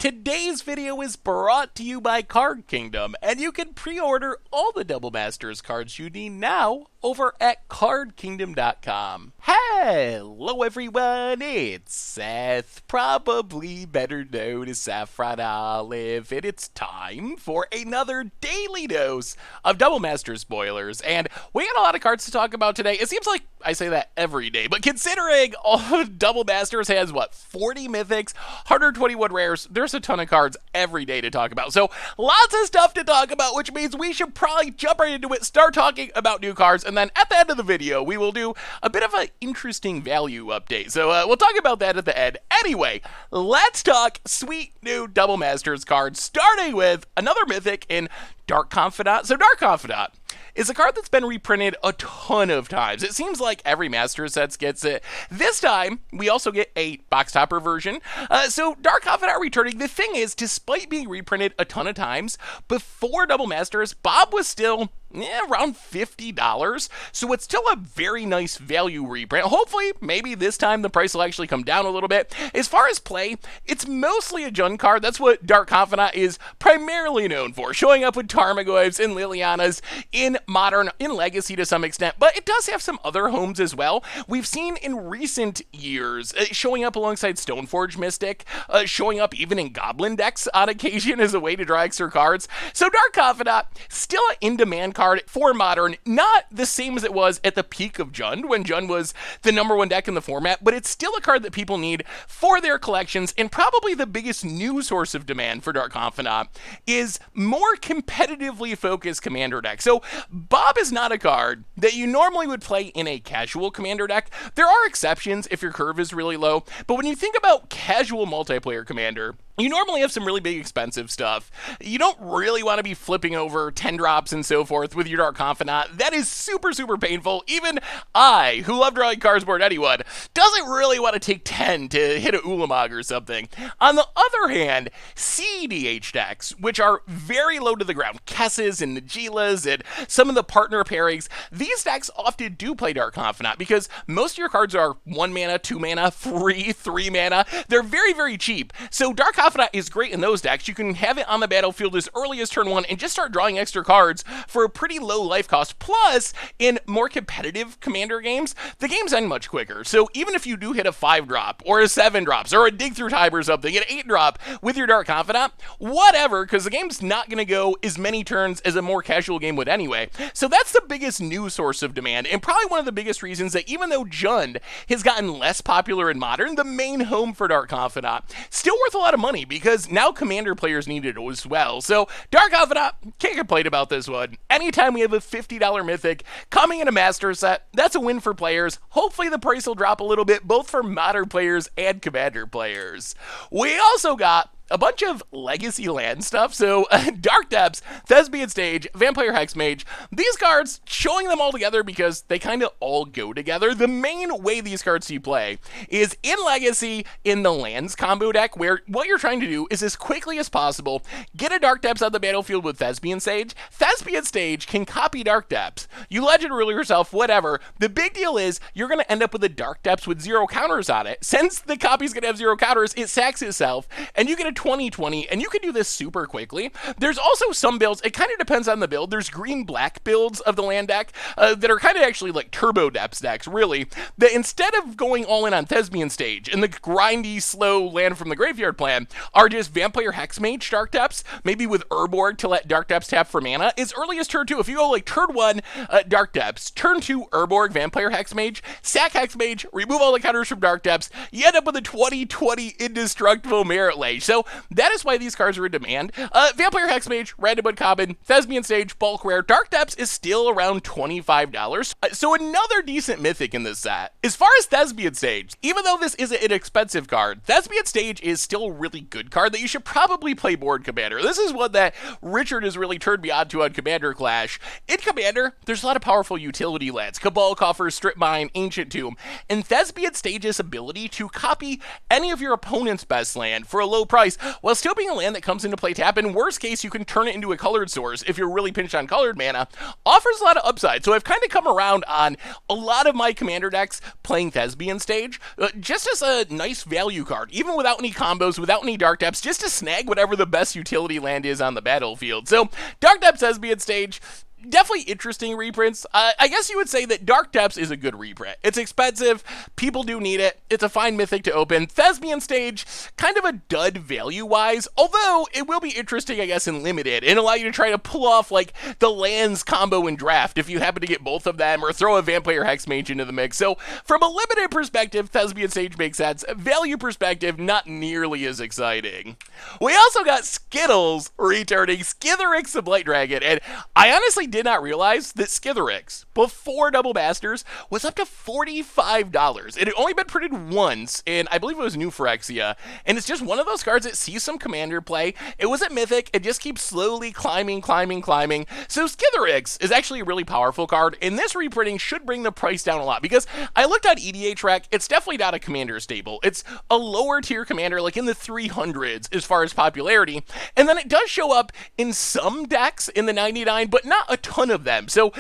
Today's video is brought to you by Card Kingdom, and you can pre-order all the Double Masters cards you need now over at cardkingdom.com. Hello everyone, it's Seth, probably better known as Saffron Olive, and it's time for another daily dose of Double Master spoilers. And we got a lot of cards to talk about today. It seems like I say that every day, but considering all Double Masters has, 40 mythics, 121 rares, there's a ton of cards every day to talk about. So lots of stuff to talk about, which means we should probably jump right into it, start talking about new cards, and then at the end of the video, we will do a bit of an interesting value update. So we'll talk about that at the end. Anyway, let's talk sweet new Double Masters cards, starting with another mythic in Dark Confidant. So Dark Confidant is a card that's been reprinted a ton of times. It seems like every Master Sets gets it. This time, we also get a box topper version. So Dark Confidant returning. The thing is, despite being reprinted a ton of times, before Double Masters, Bob was still around $50, so it's still a very nice value reprint. Hopefully, maybe this time the price will actually come down a little bit. As far as play, it's mostly a Jund card. That's what Dark Confidant is primarily known for, showing up with Tarmogoyfs and Lilianas in Modern, in Legacy to some extent, but it does have some other homes as well. We've seen in recent years showing up alongside Stoneforge Mystic, showing up even in Goblin decks on occasion as a way to draw extra cards. So Dark Confidant, still an in-demand card for Modern, not the same as it was at the peak of Jund, when Jund was the #1 deck in the format, but it's still a card that people need for their collections, and probably the biggest new source of demand for Dark Confidant is more competitively focused commander deck. So Bob is not a card that you normally would play in a casual commander deck. There are exceptions if your curve is really low, but when you think about casual multiplayer commander, you normally have some really big expensive stuff. You don't really want to be flipping over 10 drops and so forth with your Dark Confidant. That is super, super painful. Even I, who love drawing cards more than anyone, doesn't really want to take 10 to hit a Ulamog or something. On the other hand, CEDH decks, which are very low to the ground, Kesses and Nagilas and some of the partner pairings, these decks often do play Dark Confidant because most of your cards are 1 mana, 2 mana, free, 3 mana. They're very, very cheap. So Dark Confidant is great in those decks. You can have it on the battlefield as early as turn 1 and just start drawing extra cards for a pretty low life cost. Plus, in more competitive commander games, the games end much quicker. So even if you do hit a 5-drop or a 7-drops or a dig through time or something, an 8-drop with your Dark Confidant, whatever, because the game's not going to go as many turns as a more casual game would anyway. So that's the biggest new source of demand, and probably one of the biggest reasons that even though Jund has gotten less popular in Modern, the main home for Dark Confidant, still worth a lot of money because now commander players need it as well. So Dark Confidant, can't complain about this one. Anytime we have a $50 mythic coming in a master set, that's a win for players. Hopefully the price will drop a little bit, both for Modern players and commander players. We also got a bunch of legacy land stuff. So Dark Depths, Thespian Stage, Vampire Hexmage, these cards, showing them all together because they kind of all go together. The main way these cards see play is in Legacy in the lands combo deck, where what you're trying to do is as quickly as possible get a Dark Depths on the battlefield with Thespian Stage. Thespian Stage can copy Dark Depths. You legend rule yourself, whatever. The big deal is you're going to end up with a Dark Depths with 0 counters on it. Since the copy's going to have 0 counters, it sacks itself, and you get a 20/20, and you can do this super quickly. There's also some builds, it kind of depends on the build. There's green-black builds of the land deck that are kind of actually like turbo depths decks, really, that instead of going all in on Thespian Stage and the grindy, slow land from the graveyard plan, are just Vampire Hexmage Dark Depths, maybe with Urborg to let Dark Depths tap for mana. As early as turn 2, if you go like turn 1, Dark Depths, turn 2, Urborg, Vampire Hexmage, sack Hexmage, remove all the counters from Dark Depths, you end up with a 20/20 indestructible Merit Lage. So that is why these cards are in demand. Vampire Hexmage, random uncommon, Thespian Stage, bulk rare. Dark Depths is still around $25. So another decent mythic in this set. As far as Thespian Stage, even though this is an inexpensive card, Thespian Stage is still a really good card that you should probably play board Commander. This is one that Richard has really turned me on to on Commander Clash. In Commander, there's a lot of powerful utility lands. Cabal Coffer, Strip Mine, Ancient Tomb, and Thespian Stage's ability to copy any of your opponent's best land for a low price price, while still being a land that comes into play tap. In worst case, you can turn it into a colored source if you're really pinched on colored mana. Offers a lot of upside. So I've kind of come around on a lot of my commander decks playing Thespian Stage, just as a nice value card, even without any combos, without any Dark Depths, just to snag whatever the best utility land is on the battlefield. So Dark Depths Thespian Stage, definitely interesting reprints. I guess you would say that Dark Depths is a good reprint. It's expensive. People do need it. It's a fine mythic to open. Thespian Stage, kind of a dud value-wise, although it will be interesting, I guess, in Limited, and allow you to try to pull off, like, the lands combo in Draft if you happen to get both of them, or throw a Vampire Hexmage into the mix. So, from a Limited perspective, Thespian Stage makes sense. Value perspective, not nearly as exciting. We also got Skittles returning, Skitherix the Blight Dragon, and I honestly did not realize that Skitherix, before Double Masters, was up to $45. It had only been printed once, and I believe it was New Phyrexia, and it's just one of those cards that sees some commander play. It was at Mythic, it just keeps slowly climbing. So Skitherix is actually a really powerful card, and this reprinting should bring the price down a lot, because I looked at EDH Rec, it's definitely not a commander staple. It's a lower tier commander, like in the 300s as far as popularity, and then it does show up in some decks in the 99, but not a ton of them. So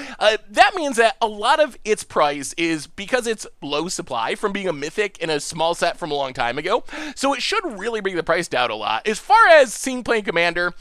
that means that a lot of its price is because it's low supply from being a mythic in a small set from a long time ago. So it should really bring the price down a lot. As far as seeing playing commander,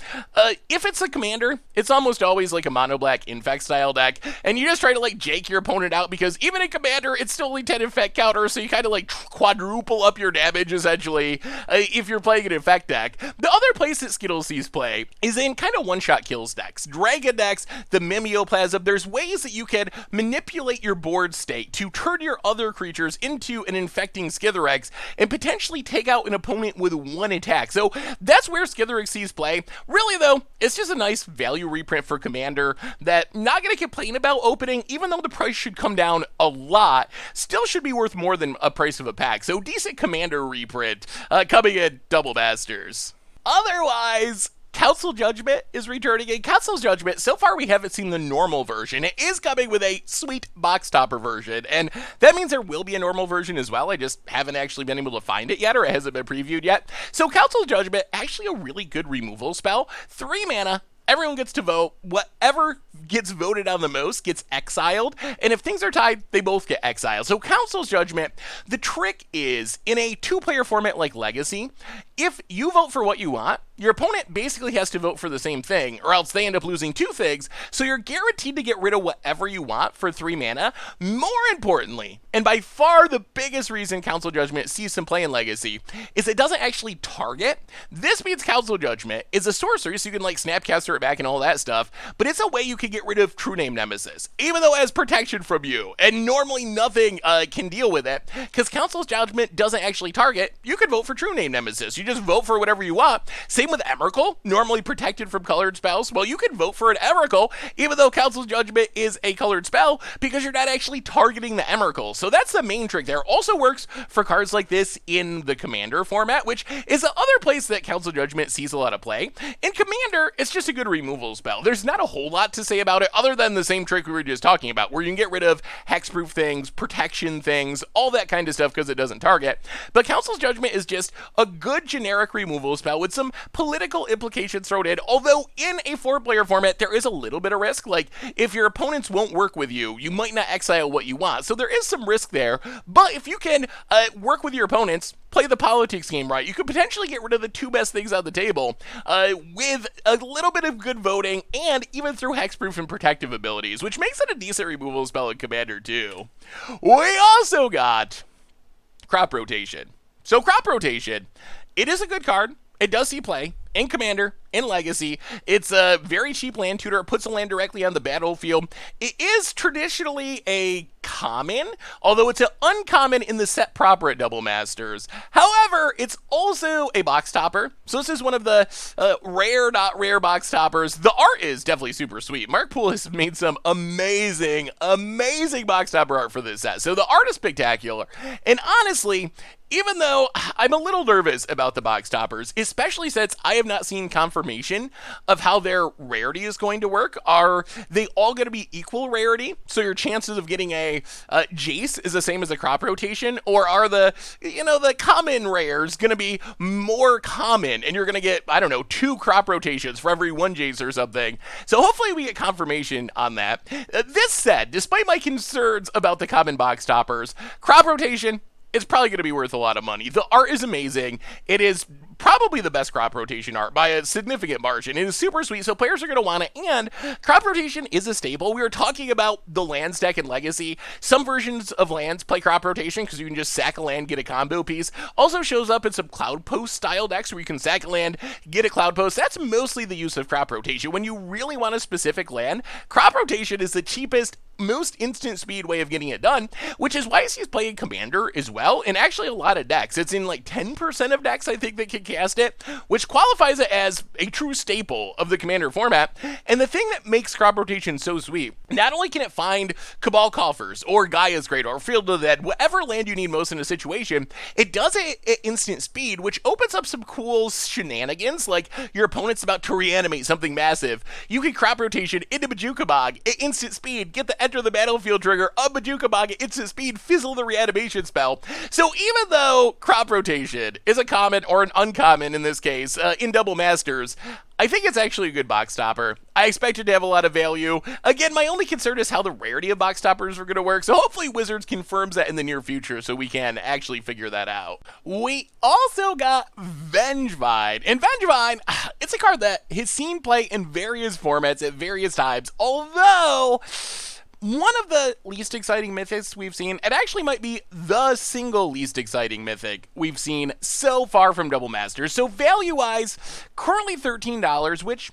if it's a commander, it's almost always like a mono black infect style deck, and you just try to like jake your opponent out, because even in commander, it's still only 10 infect counter, so you kind of like quadruple up your damage essentially if you're playing an infect deck. The other place that Skittles sees play is in kind of one-shot kills decks. Dragon decks, the Mimeoplasm, there's ways that you can manipulate your board state to turn your other creatures into an infecting Skitherix and potentially take out an opponent with one attack. So that's where Skitherix sees play. Really though, it's just a nice value reprint for Commander that not going to complain about opening, even though the price should come down a lot, still should be worth more than a price of a pack. So decent Commander reprint coming in Double Masters. Otherwise, Council Judgement is returning. In Council's Judgement, so far we haven't seen the normal version. It is coming with a sweet box topper version, and that means there will be a normal version as well. I just haven't actually been able to find it yet, or it hasn't been previewed yet. So Council Judgement, actually a really good removal spell. 3 mana. Everyone gets to vote. Whatever gets voted on the most gets exiled. And if things are tied, they both get exiled. So Council's Judgment, the trick is, in a 2-player format like Legacy, if you vote for what you want, your opponent basically has to vote for the same thing, or else they end up losing 2 things. So you're guaranteed to get rid of whatever you want for 3 mana. More importantly, and by far the biggest reason Council Judgment sees some play in Legacy, is it doesn't actually target. This means Council Judgment is a sorcery, so you can like Snapcaster it back and all that stuff, but it's a way you can get rid of True Name Nemesis, even though it has protection from you, and normally nothing can deal with it, because Council's Judgment doesn't actually target. You can vote for True Name Nemesis. You just vote for whatever you want. Same with Emrakul, normally protected from colored spells. Well, you can vote for an Emrakul, even though Council's Judgment is a colored spell, because you're not actually targeting the Emrakul. So that's the main trick there. Also works for cards like this in the Commander format, which is the other place that Council Judgment sees a lot of play. In Commander, it's just a good removal spell. There's not a whole lot to say about it, other than the same trick we were just talking about, where you can get rid of hexproof things, protection things, all that kind of stuff, because it doesn't target. But Council's Judgment is just a good generic removal spell with some political implications thrown in, although in a 4-player format, there is a little bit of risk. Like, if your opponents won't work with you, you might not exile what you want. So there is some risk there, but if you can work with your opponents, play the politics game right, you could potentially get rid of the 2 best things on the table with a little bit of good voting, and even through hexproof and protective abilities, which makes it a decent removal spell in Commander too. We also got Crop Rotation. So Crop Rotation, it is a good card. It does see play in Commander, in Legacy. It's a very cheap land tutor. It puts a land directly on the battlefield. It is traditionally a common, although it's an uncommon in the set proper at Double Masters. However, it's also a box topper. So this is one of the rare, not rare box toppers. The art is definitely super sweet. Mark Poole has made some amazing box topper art for this set. So the art is spectacular. And honestly, even though I'm a little nervous about the box toppers, especially since I have not seen confirmation of how their rarity is going to work. Are they all going to be equal rarity? So your chances of getting a Jace is the same as a Crop Rotation? Or are the common rare is going to be more common, and you're going to get, I don't know, 2 crop rotations for every 1 Jace or something. So hopefully we get confirmation on that. This said, despite my concerns about the common box toppers, crop rotation, it's probably going to be worth a lot of money. The art is amazing. It is probably the best crop rotation art by a significant margin. It is super sweet, so players are going to want it, and crop rotation is a staple. We were talking about the land stack in Legacy. Some versions of lands play crop rotation because you can just sack a land, get a combo piece. Also shows up in some Cloud Post style decks where you can sack a land, get a Cloud Post. That's mostly the use of crop rotation. When you really want a specific land, crop rotation is the cheapest, most instant speed way of getting it done, which is why he's playing Commander as well, and actually a lot of decks. It's in like 10% of decks, I think, that can cast it, which qualifies it as a true staple of the Commander format. And the thing that makes crop rotation so sweet, not only can it find Cabal Coffers, or Gaia's Great, or Field of the Dead, whatever land you need most in a situation, it does it at instant speed, which opens up some cool shenanigans, like your opponent's about to reanimate something massive. You can crop rotation into Majuka Bog at instant speed, get the enter the battlefield trigger of Majuka Bog at instant speed, fizzle the reanimation spell. So even though crop rotation is a common, or an uncommon in this case, in Double Masters, I think it's actually a good box topper. I expect it to have a lot of value. Again, my only concern is how the rarity of box toppers are going to work, so hopefully Wizards confirms that in the near future so we can actually figure that out. We also got Vengevine. And Vengevine, it's a card that has seen play in various formats at various times, although one of the least exciting mythics we've seen, it actually might be the single least exciting mythic we've seen so far from Double Masters. So value-wise, currently $13, which,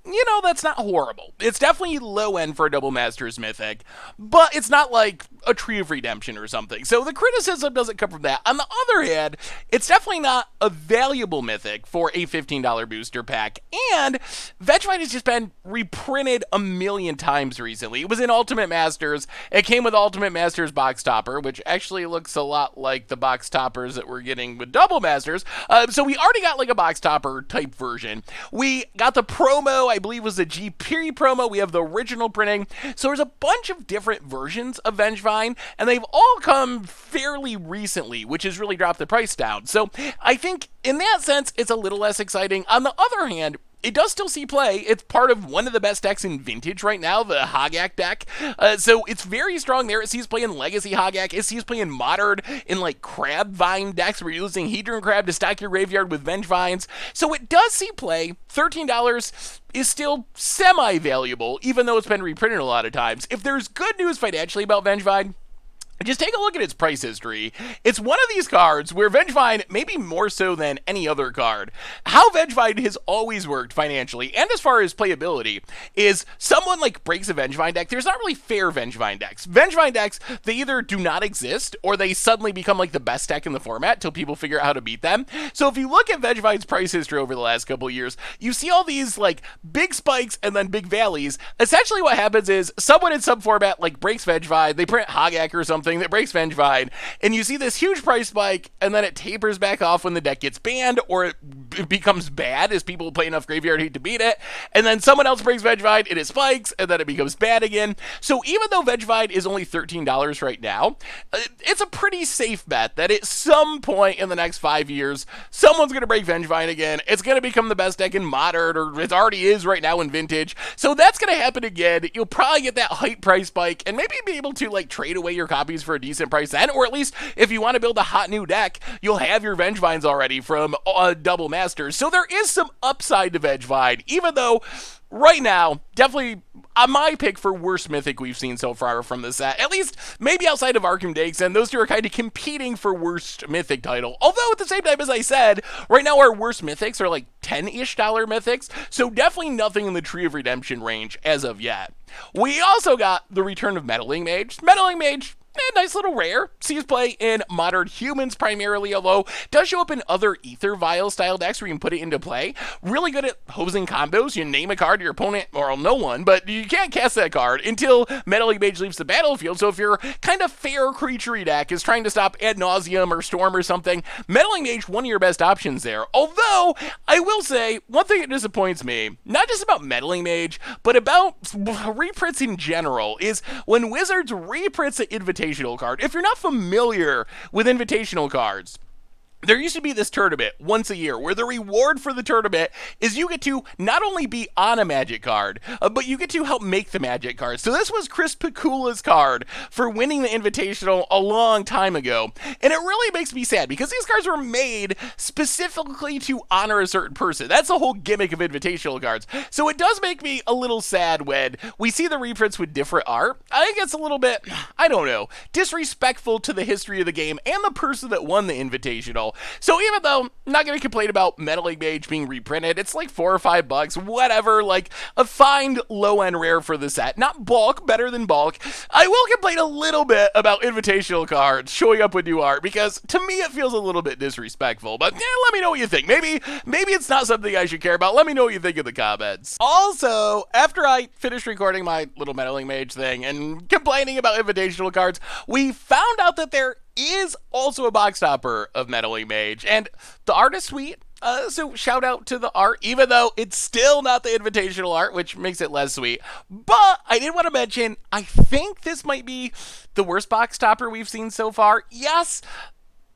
you know, that's not horrible. It's definitely low end for a Double Masters mythic, but it's not like a Tree of Redemption or something. So the criticism doesn't come from that. On the other hand, it's definitely not a valuable mythic for a $15 booster pack. And Vengevine has just been reprinted a million times recently. It was in Ultimate Masters. It came with Ultimate Masters box topper, which actually looks a lot like the box toppers that we're getting with Double Masters. So we already got like a box topper type version. We got the promo, I believe was the GP promo. We have the original printing. So there's a bunch of different versions of Vengevine, and they've all come fairly recently, which has really dropped the price down. So I think in that sense, it's a little less exciting. On the other hand, it does still see play. It's part of one of the best decks in Vintage right now, the Hogak deck. So it's very strong there. It sees play in Legacy Hogak. It sees play in Modern, in like Crabvine decks where you're using Hedron Crab to stack your graveyard with Vengevines. So it does see play. $13 is still semi-valuable, even though it's been reprinted a lot of times. If there's good news financially about Vengevine, just take a look at its price history. It's one of these cards where Vengevine, maybe more so than any other card, how Vengevine has always worked financially, and as far as playability, is someone like breaks a Vengevine deck. There's not really fair Vengevine decks. Vengevine decks, they either do not exist, or they suddenly become like the best deck in the format till people figure out how to beat them. So if you look at Vengevine's price history over the last couple of years, you see all these like big spikes and then big valleys. Essentially what happens is someone in some format like breaks Vengevine, they print Hogak or something that breaks Vengevine, and you see this huge price spike, and then it tapers back off when the deck gets banned, or it becomes bad as people play enough Graveyard Hate to beat it, and then someone else breaks Vengevine, and it spikes, and then it becomes bad again. So even though Vengevine is only $13 right now, it's a pretty safe bet that at some point in the next 5 years, someone's going to break Vengevine again. It's going to become the best deck in Modern, or it already is right now in Vintage. So that's going to happen again. You'll probably get that hype price spike, and maybe be able to like trade away your copies for a decent price then, or at least if you want to build a hot new deck, you'll have your Vengevines already from Double Masters. So there is some upside to Vengevine, even though right now, definitely my pick for worst mythic we've seen so far from the set, at least maybe outside of Arkham Dakes, and those two are kind of competing for worst mythic title. Although at the same time, as I said, right now our worst mythics are like $10-ish mythics, so definitely nothing in the Tree of Redemption range as of yet. We also got the return of Meddling Mage. Meddling Mage, nice little rare. Sees play in Modern Humans primarily, although does show up in other Ether Vial style decks where you can put it into play. Really good at hosing combos. You name a card to your opponent, or no one, but you can't cast that card until Meddling Mage leaves the battlefield. So if your kind of fair creature deck is trying to stop Ad Nauseam or Storm or something, Meddling Mage, one of your best options there. Although, I will say, one thing that disappoints me, not just about Meddling Mage, but about reprints in general, is when Wizards reprints an Invitational card. If you're not familiar with Invitational cards, there used to be this tournament once a year where the reward for the tournament is you get to not only be on a Magic card, but you get to help make the Magic card. So this was Chris Pikula's card for winning the Invitational a long time ago. And it really makes me sad because these cards were made specifically to honor a certain person. That's the whole gimmick of Invitational cards. So it does make me a little sad when we see the reprints with different art. I think it's a little bit, I don't know, disrespectful to the history of the game and the person that won the Invitational. So even though I'm not going to complain about Meddling Mage being reprinted, it's like $4 or $5, whatever, like a fine low-end rare for the set. Not bulk, better than bulk. I will complain a little bit about Invitational cards showing up with new art because to me it feels a little bit disrespectful. But yeah, let me know what you think. Maybe it's not something I should care about. Let me know what you think in the comments. Also, after I finished recording my little Meddling Mage thing and complaining about Invitational cards, we found out that there is also a box topper of Meddling Mage, and the art is sweet. So shout out to the art, even though it's still not the Invitational art, which makes it less sweet. But I did want to mention, I think this might be the worst box topper we've seen so far. Yes,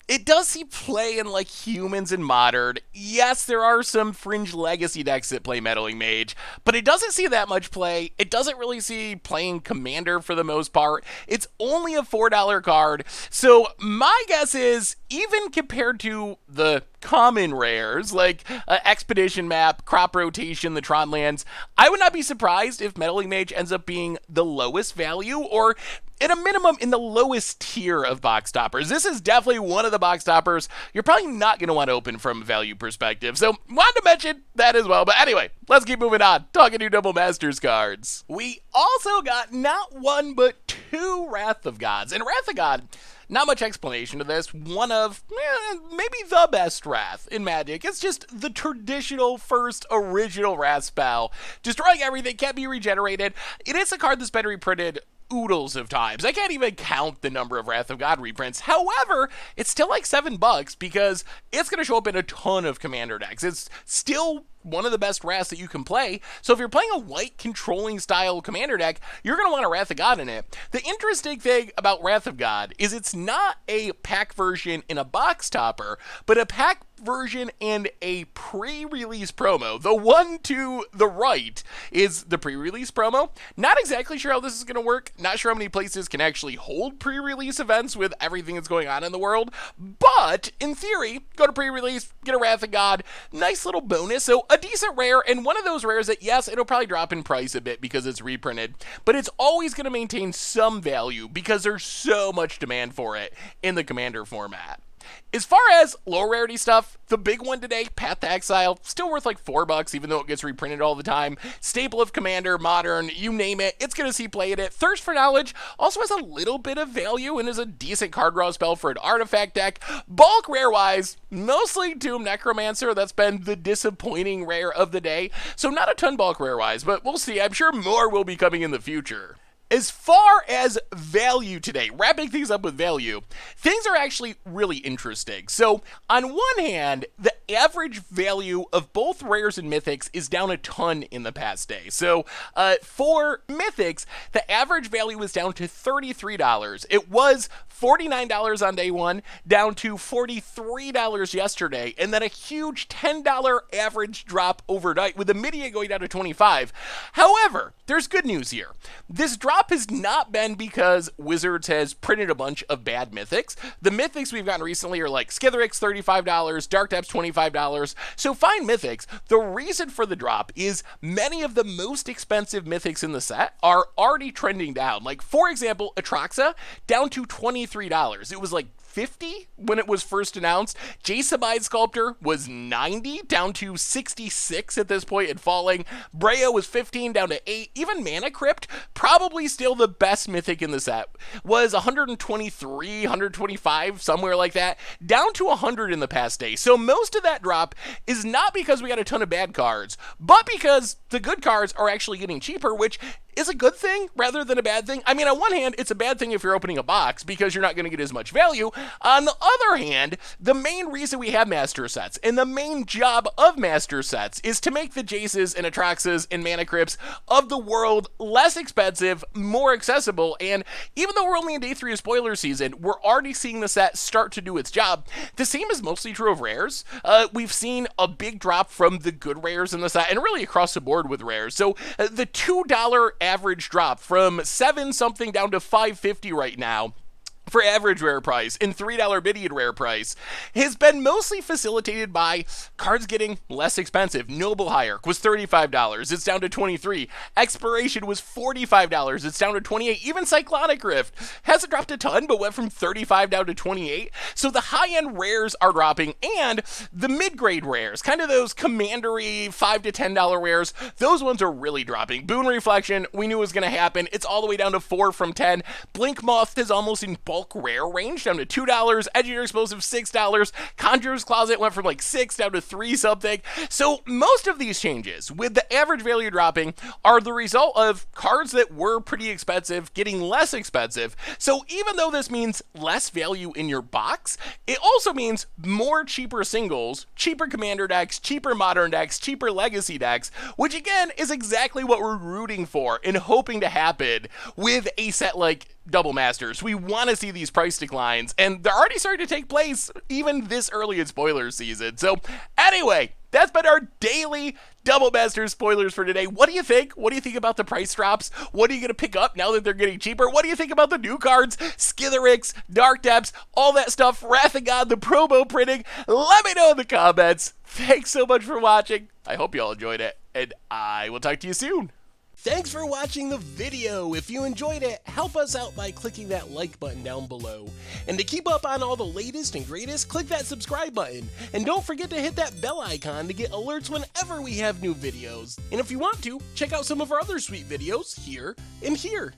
it does see play in like Humans and Modern. Yes, there are some fringe legacy decks that play Meddling Mage, but it doesn't see that much play. It doesn't really see playing Commander for the most part. It's only a $4 card. So my guess is, even compared to the common rares like Expedition Map, Crop Rotation, the Tron Lands, I would not be surprised if Meddling Mage ends up being the lowest value, or at a minimum in the lowest tier of box toppers. This is definitely one of the box toppers you're probably not going to want to open from a value perspective. So wanted to mention that as well. But anyway, let's keep moving on. Talking new Double Masters cards. We also got not one but two Wrath of Gods. And Wrath of God, not much explanation to this. One of, maybe the best Wrath in Magic. It's just the traditional first original Wrath spell. Destroying everything, can't be regenerated. It is a card that's been reprinted oodles of times. I can't even count the number of Wrath of God reprints. However, it's still like $7 because it's going to show up in a ton of Commander decks. It's still one of the best Wraths that you can play. So if you're playing a white controlling style Commander deck, you're going to want a Wrath of God in it. The interesting thing about Wrath of God is it's not a pack version in a box topper, but a pack version and a pre-release promo. The one to the right is the pre-release promo. Not exactly sure how this is going to work. Not sure how many places can actually hold pre-release events with everything that's going on in the world. But in theory, go to pre-release, get a Wrath of God. Nice little bonus. So a decent rare, and one of those rares that, yes, it'll probably drop in price a bit because it's reprinted, but it's always going to maintain some value because there's so much demand for it in the Commander format. As far as low rarity stuff, the big one today, Path to Exile, still worth like $4, even though it gets reprinted all the time. Staple of Commander, Modern, you name it, it's going to see play in it. Thirst for Knowledge also has a little bit of value and is a decent card draw spell for an artifact deck. Bulk rare-wise, mostly Doom Necromancer. That's been the disappointing rare of the day. So not a ton bulk rare-wise, but we'll see. I'm sure more will be coming in the future. As far as value today, wrapping things up with value, things are actually really interesting. So on one hand, the average value of both rares and mythics is down a ton in the past day. So for mythics, the average value was down to $33. It was $49 on day one, down to $43 yesterday, and then a huge $10 average drop overnight with the median going down to $25. However, there's good news here. This drop has not been because Wizards has printed a bunch of bad mythics. The mythics we've gotten recently are like Skitherix, $35, Dark Depths, $25. So fine mythics. The reason for the drop is many of the most expensive mythics in the set are already trending down. Like, for example, Atraxa, down to $23. It was like $50 when it was first announced. Jaceamide Sculptor was $90, down to $66 at this point and falling. Brea was $15, down to $8. Even Mana Crypt, probably still the best mythic in the set, was $123, $125, somewhere like that, down to $100 in the past day. So most of that drop is not because we got a ton of bad cards, but because the good cards are actually getting cheaper, which is a good thing rather than a bad thing. I mean, on one hand, it's a bad thing if you're opening a box because you're not going to get as much value. On the other hand, the main reason we have master sets and the main job of master sets is to make the Jaces and Atraxas and Mana Crypts of the world less expensive, more accessible, and even though we're only in day 3 of spoiler season, we're already seeing the set start to do its job. The same is mostly true of rares. We've seen a big drop from the good rares in the set, and really across the board with rares. So the $2 average drop from 7 something down to $5.50 right now for average rare price and $3 median rare price has been mostly facilitated by cards getting less expensive. Noble Hierarch was $35, it's down to $23. Exploration was $45, it's down to $28. Even Cyclonic Rift hasn't dropped a ton, but went from $35 down to $28. So the high-end rares are dropping, and the mid-grade rares, kind of those commandery $5 to $10 rares, those ones are really dropping. Boon Reflection, we knew was going to happen. It's all the way down to 4 from 10. Blink Moth is almost in bulk rare range down to $2. Engineer Explosive $6. Conjurer's Closet went from like 6 down to 3 something. So most of these changes, with the average value dropping, are the result of cards that were pretty expensive getting less expensive. So even though this means less value in your box, it also means more cheaper singles, cheaper commander decks, cheaper modern decks, cheaper legacy decks, which again is exactly what we're rooting for and hoping to happen with a set like Double Masters. We want to see these price declines, and they're already starting to take place even this early in spoiler season. So anyway, that's been our daily Double Masters spoilers for today. What do you think? What do you think about the price drops? What are you going to pick up now that they're getting cheaper? What do you think about the new cards? Skitherix, Dark Depths, all that stuff, Wrath of God, the promo printing? Let me know in the comments. Thanks so much for watching. I hope you all enjoyed it, and I will talk to you soon. Thanks for watching the video. If you enjoyed it, help us out by clicking that like button down below. And to keep up on all the latest and greatest, click that subscribe button. And don't forget to hit that bell icon to get alerts whenever we have new videos. And if you want to, check out some of our other sweet videos here and here.